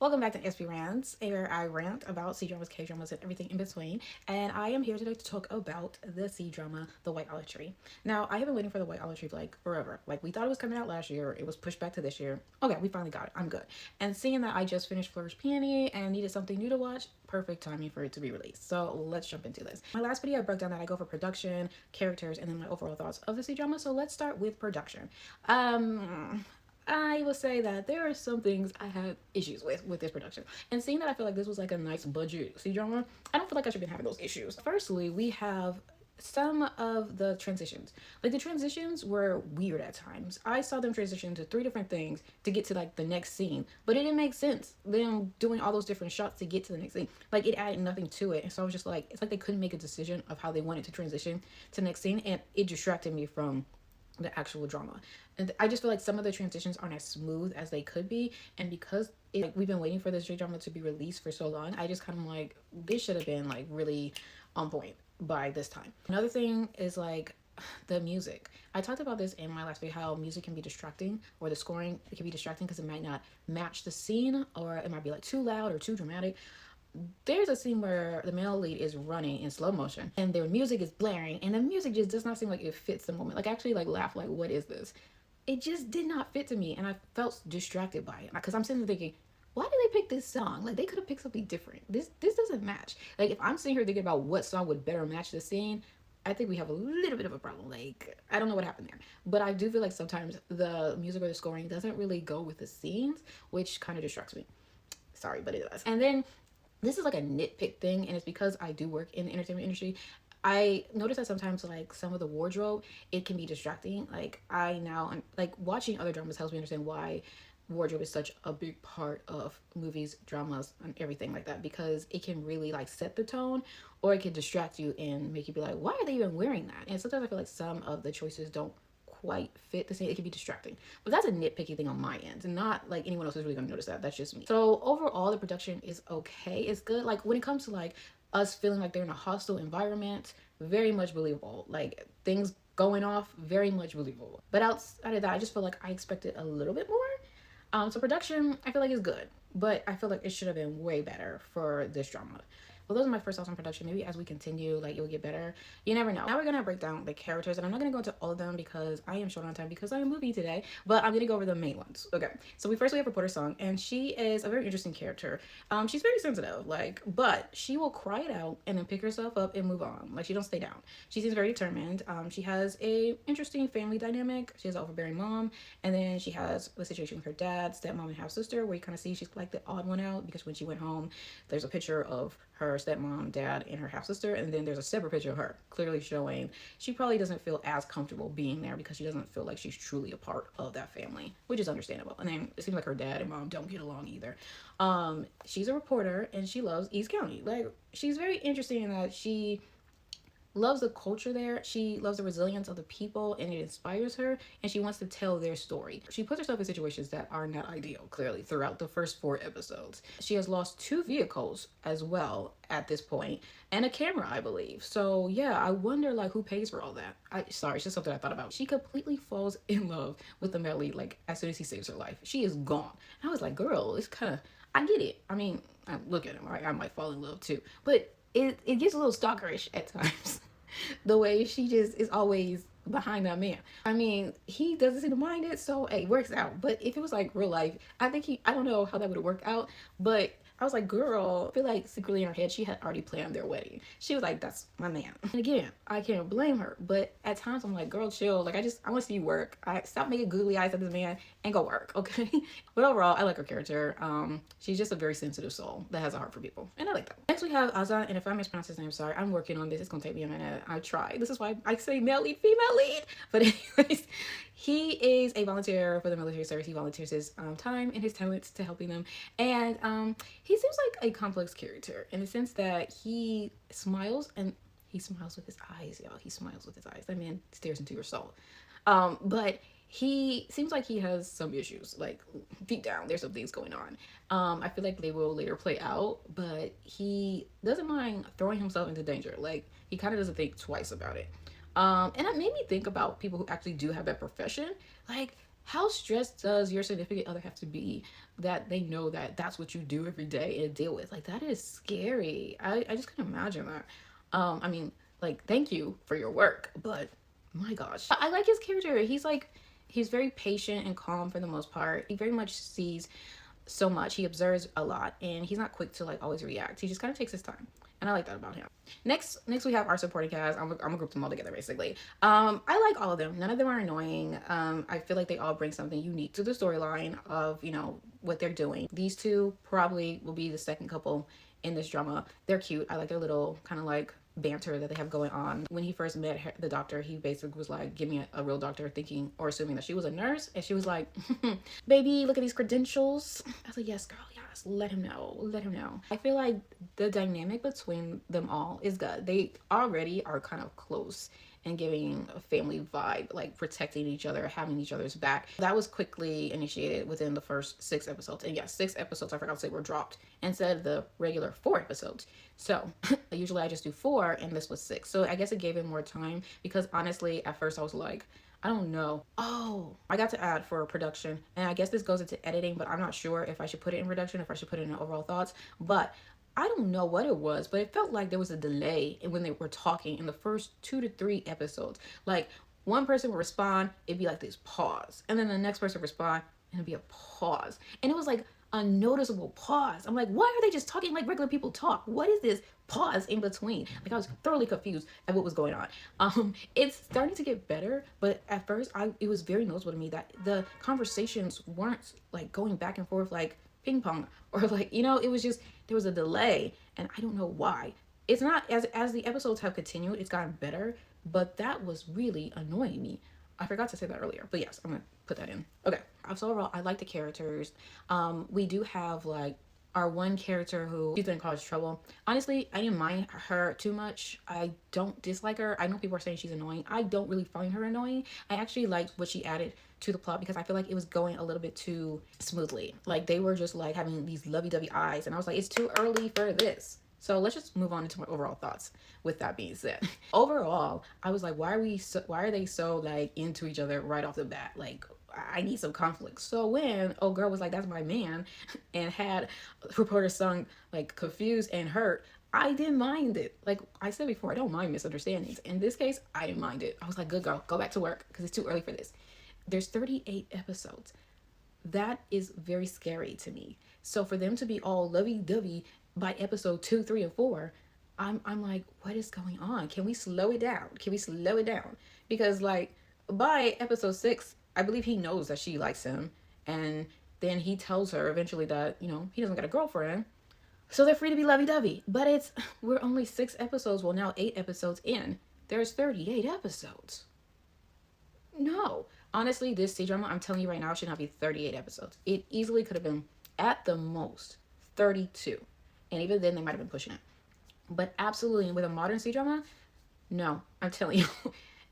Welcome back to SP Rants, where I rant about C dramas, K dramas, and everything in between. And I am here today to talk about the C drama, The White Olive Tree. Now, I have been waiting for The White Olive Tree like forever. Like, we thought it was coming out last year, it was pushed back to this year. Okay, we finally got it. I'm good. And seeing that I just finished Flourish Peony and needed something new to watch, perfect timing for it to be released. So, let's jump into this. My last video, I broke down that I go for production, characters, and then my overall thoughts of the C drama. So, let's start with production. I will say that there are some things I had issues with this production. And seeing that I feel like this was like a nice budget C drama, I don't feel like I should be having those issues. Firstly, we have some of the transitions. Like the transitions were weird at times. I saw them transition to three different things to get to like the next scene, but it didn't make sense. Them doing all those different shots to get to the next scene, like it added nothing to it. And so I was just like, it's like they couldn't make a decision of how they wanted to transition to the next scene, and it distracted me from the actual drama. And I just feel like some of the transitions aren't as smooth as they could be, and because we've been waiting for this J drama to be released for so long, I just kind of like, this should have been like really on point by this time. Another thing is like the music. I talked about this in my last video, how music can be distracting, or the scoring, it can be distracting because it might not match the scene, or it might be like too loud or too dramatic. There's a scene where the male lead is running in slow motion and their music is blaring, and the music just does not seem like it fits the moment. Like I actually like laugh, like, what is this? It just did not fit to me, and I felt distracted by it because I'm sitting there thinking, why did they pick this song? Like they could have picked something different. This doesn't match. Like if I'm sitting here thinking about what song would better match the scene, I think we have a little bit of a problem. Like I don't know what happened there, but I do feel like sometimes the music or the scoring doesn't really go with the scenes, which kind of distracts me. Sorry, but it does. And then this is like a nitpick thing, and it's because I do work in the entertainment industry. I notice that sometimes like some of the wardrobe, it can be distracting. Like I now, like watching other dramas helps me understand why wardrobe is such a big part of movies, dramas, and everything like that, because it can really like set the tone, or it can distract you and make you be like, why are they even wearing that? And sometimes I feel like some of the choices don't quite fit the same. It can be distracting, but that's a nitpicky thing on my end, and not like anyone else is really gonna notice that. That's just me. So overall, the production is okay. It's good. Like when it comes to like us feeling like they're in a hostile environment, very much believable. Like things going off, very much believable. But outside of that, I just feel like I expected a little bit more. So production, I feel like is good, but I feel like it should have been way better for this drama. Well, those are my first thoughts on production. Maybe as we continue, like it will get better. You never know. Now we're gonna break down the characters, and I'm not gonna go into all of them because I am short on time because I am moving today. But I'm gonna go over the main ones. Okay. So we have Reporter Song, and she is a very interesting character. She's very sensitive, like, but she will cry it out and then pick herself up and move on. Like she don't stay down. She seems very determined. She has a interesting family dynamic. She has an overbearing mom, and then she has the situation with her dad, stepmom, and half sister, where you kind of see she's like the odd one out because when she went home, there's a picture of her stepmom, dad, and her half sister, and then there's a separate picture of her, clearly showing she probably doesn't feel as comfortable being there because she doesn't feel like she's truly a part of that family, which is understandable. And then it seems like her dad and mom don't get along either. She's a reporter and she loves East County. Like she's very interesting in that she loves the culture there. She loves the resilience of the people, and it inspires her, and she wants to tell their story. She puts herself in situations that are not ideal, clearly, throughout the first 4 episodes. She has lost 2 vehicles as well at this point, and a camera, I believe. So yeah, I wonder like who pays for all that. Sorry, it's just something I thought about. She completely falls in love with the male lead like as soon as he saves her life. She is gone. And I was like, girl, it's kind of, I get it. I mean, I look at him, right? I might fall in love too, but it gets a little stalkerish at times. The way she just is always behind that man. I mean, he doesn't seem to mind it, so hey, it works out. But if it was like real life, I don't know how that would work out, but I was like, girl, I feel like secretly in her head, she had already planned their wedding. She was like, that's my man. And again, I can't blame her. But at times I'm like, girl, chill. Like, I want to see you work. I stop making googly eyes at this man and go work, okay? But overall, I like her character. She's just a very sensitive soul that has a heart for people. And I like that. Next we have Azan, and if I mispronounce his name, sorry. I'm working on this. It's going to take me a minute. I try. This is why I say male lead, female lead. But anyways, he is a volunteer for the military service. He volunteers his time and his talents to helping them. And he seems like a complex character in the sense that he smiles, and he smiles with his eyes, y'all. He smiles with his eyes. That man stares into your soul. But he seems like he has some issues. Like deep down, there's some things going on. I feel like they will later play out, but he doesn't mind throwing himself into danger. Like he kind of doesn't think twice about it. And it made me think about people who actually do have that profession. Like How stressed does your significant other have to be that they know that that's what you do every day and deal with? Like, that is scary. I just couldn't imagine that. I mean, like, thank you for your work, but my gosh. I like his character. He's very patient and calm for the most part. He very much sees so much. He observes a lot, and he's not quick to like always react. He just kind of takes his time, and I like that about him. Next we have our supporting cast. I'm gonna group them all together basically. I like all of them. None of them are annoying. I feel like they all bring something unique to the storyline of what they're doing. These two probably will be the second couple in this drama. They're cute. I like their little kind of like banter that they have going on. When he first met the doctor, he basically was like, give me a real doctor, thinking or assuming that she was a nurse, and she was like, baby, look at these credentials. I was like, yes girl, yes, let him know. I feel like the dynamic between them all is good. They already are kind of close and giving a family vibe, like protecting each other, having each other's back. That was quickly initiated within the first 6 episodes. And yes, 6 episodes, I forgot to say, were dropped instead of the regular 4 episodes. So usually I just do 4, and this was 6. So I guess it gave it more time, because honestly, at first I was like, I don't know. Oh, I got to add for production, and I guess this goes into editing, but I'm not sure if I should put it in production, if I should put it in overall thoughts. But I don't know what it was, but it felt like there was a delay when they were talking in the first 2 to 3 episodes. Like, one person would respond, it'd be like this pause, and then the next person would respond, and it'd be a pause, and it was like a noticeable pause. I'm like, why are they just talking like regular people talk? What is this pause in between? Like, I was thoroughly confused at what was going on. It's starting to get better, but at first it was very noticeable to me that the conversations weren't like going back and forth like ping pong, or like, it was just, there was a delay, and I don't know why. It's not, as the episodes have continued, it's gotten better, but that was really annoying me. I forgot to say that earlier, but yes, I'm gonna put that in. Okay, so overall, I like the characters. We do have like our one character who, she's gonna cause trouble. Honestly, I didn't mind her too much. I don't dislike her. I know people are saying she's annoying. I don't really find her annoying. I actually liked what she added to the plot, because I feel like it was going a little bit too smoothly. Like, they were just like having these lovey-dovey eyes, and I was like, it's too early for this. So let's just move on into my overall thoughts. With that being said, overall, I was like, why are they so like into each other right off the bat? Like, I need some conflict. So when old girl was like, that's my man, and had reporter sung like confused and hurt, I didn't mind it. Like I said before, I don't mind misunderstandings. In this case, I didn't mind it. I was like, good girl, go back to work, because it's too early for this. There's 38 episodes. That is very scary to me. So for them to be all lovey-dovey by episode 2, 3, and 4, I'm like, what is going on? Can we slow it down? Because like by episode 6, I believe he knows that she likes him, and then he tells her eventually that he doesn't got a girlfriend, so they're free to be lovey-dovey. But we're only 6 episodes, well now 8 episodes in. There's 38 episodes. No, honestly, this C-drama, I'm telling you right now, should not be 38 episodes. It easily could have been at the most 32, and even then they might have been pushing it. But absolutely, with a modern C-drama, no, I'm telling you,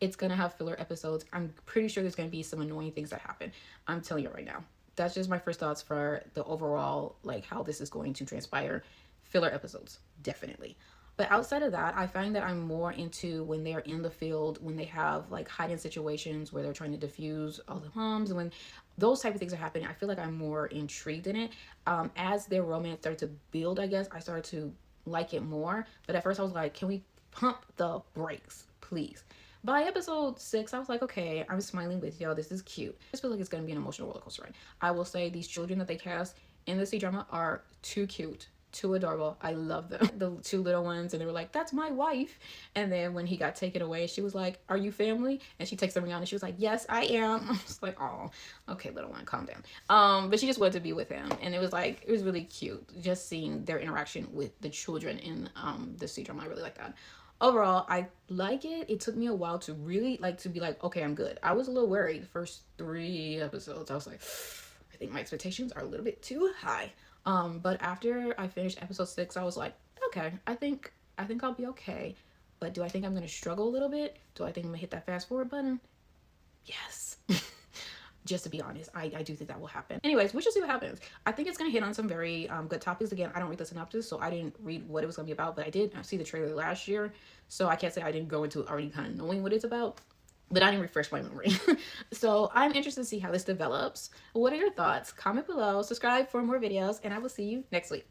it's gonna have filler episodes. I'm pretty sure there's gonna be some annoying things that happen. I'm telling you right now. That's just my first thoughts for the overall, like, how this is going to transpire. Filler episodes, definitely. But outside of that, I find that I'm more into when they're in the field, when they have like hiding situations where they're trying to diffuse all the bombs, and when those type of things are happening, I feel like I'm more intrigued in it. As their romance started to build, I guess I started to like it more. But at first I was like, can we pump the brakes, please? By episode 6, I was like, okay, I'm smiling with y'all. This is cute. I just feel like it's going to be an emotional roller coaster ride. I will say these children that they cast in the C-drama are too cute, too adorable. I love them. The 2 little ones, and they were like, that's my wife. And then when he got taken away, she was like, are you family? And she takes them around, and she was like, yes, I am. I was like, oh, okay, little one, calm down. But she just wanted to be with him, and it was really cute just seeing their interaction with the children in the C-drama. I really like that. Overall, I like it. It took me a while to really to be like, okay, I'm good. I was a little worried the first 3 episodes. I was like, I think my expectations are a little bit too high. But after I finished episode 6, I was like, okay, I think I'll be okay. But do I think I'm gonna struggle a little bit? Do I think I'm gonna hit that fast forward button? Yes. Just to be honest, I do think that will happen. Anyways, we shall see what happens. I think it's gonna hit on some very good topics. Again, I don't read the synopsis, so I didn't read what it was gonna be about, but I did see the trailer last year, so I can't say I didn't go into it already kind of knowing what it's about. but I didn't refresh my memory. So I'm interested to see how this develops. What are your thoughts? Comment below, subscribe for more videos, and I will see you next week.